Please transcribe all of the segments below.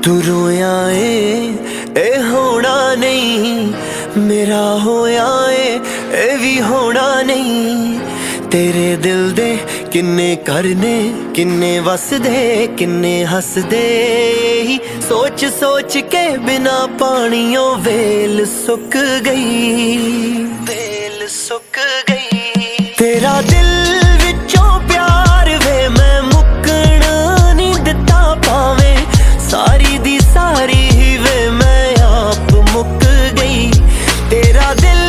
तू रोया ए होना नहीं, मेरा होया ए भी होना नहीं। तेरे दिल दे किन्ने करने, किन्ने वसदे, किन्ने हसदे। सोच सोच के बिना पानियों वेल सुक गई, वेल सुक गई। तेरा दिल विचों प्यार वे मैं मुकण नहीं दिता, भावे सारी दी सारी वे मैं आप मुक गई। तेरा दिल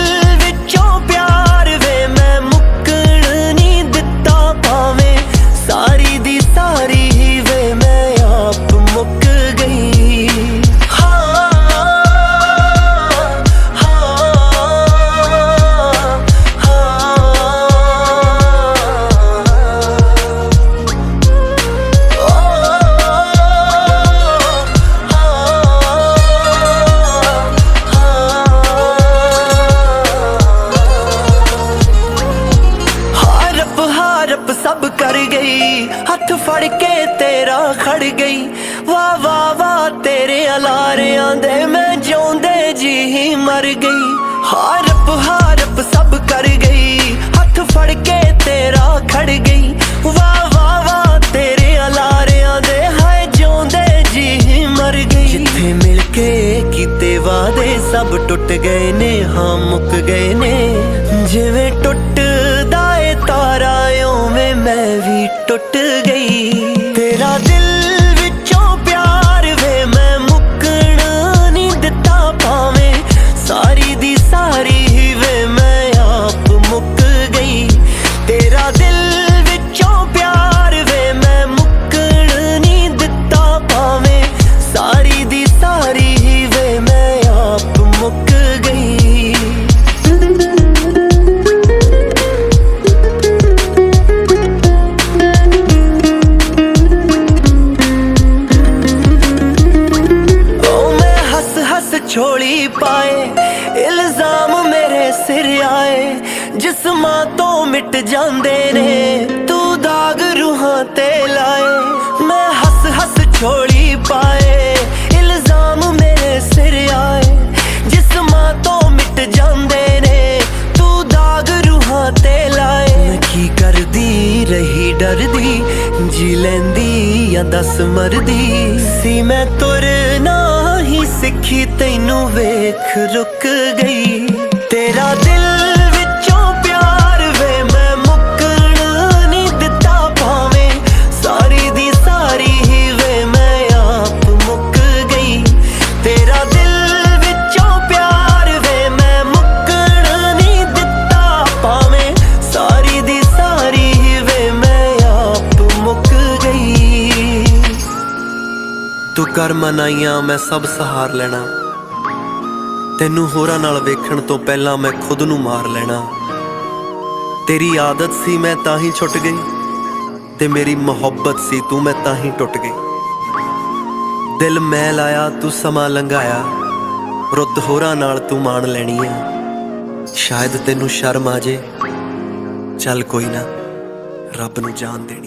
विचों प्यार वे मैं मुकण नहीं दिता, भावे सारी दी सारी वे मैं आप मुक गई। हाँ हाँ हारप सब कर गई, हथ फड़ के तेरा खड़ गई। वाह वाह वाह तेरे अलारियां दे मैं जिउंदे जी ही मर गई। हारप हारप सब कर गई, हथ फड़ के तेरा खड़ गई। वाह वाह वाह तेरे अलारियां दे हाय जिउंदे जी ही मर गई। जिथे मिल के कीते वादे सब टुट गए ने, हाँ मुक गए ने। जिवें टुटदा ए तारा उवें मैं भी टुट गई। तेरा दिल विचों प्यार वे मैं मुकण नहीं दिता, भावे सारी दी सारी वे मैं आप मुक गई। तेरा दिल विचों प्यार वे मैं मुकण नहीं दिता, भावे सारी दी सारी वे मैं आप मुक गई। छोड़ी पाए इल्जाम मेरे सिर आए, जिस्मां तो मिट जांदे ने तू दाग रूहां ते लाए। मैं हस हस छोड़ी पाए इल्जाम मेरे सिर आए, जिस्मां तो मिट जांदे ने तू दाग रूहां ते लाए। मैं की करदी रही डरदी, जी लैंदी या दस मरदी सी। मैं तुरना ही सिखी तैनू वेख रुक गई। तेरा दिल विचों प्यार वे मैं मुकण नहीं दिता, भावे सारी दी सारी वे मैं आप मुक गई। तेरा दिल विचों प्यार वे मैं मुकण नहीं दिता, भावे सारी दी सारी वे मैं आप मुक गई। तू कर मनाइयां मैं सब सहार लेना, तैनू होरां नाल वेखण तो पहला मैं खुद नू मार लेना। तेरी आदत सी मैं ताही छुट गई, ते मेरी मोहब्बत सी तू मैं ताही टुट गई। दिल मैं लाया तू समा लंघाया, रुत होरां नाल तू मान लैनी आ। शायद तैनू शर्म आ जे, चल कोई ना रब नू जान देनी।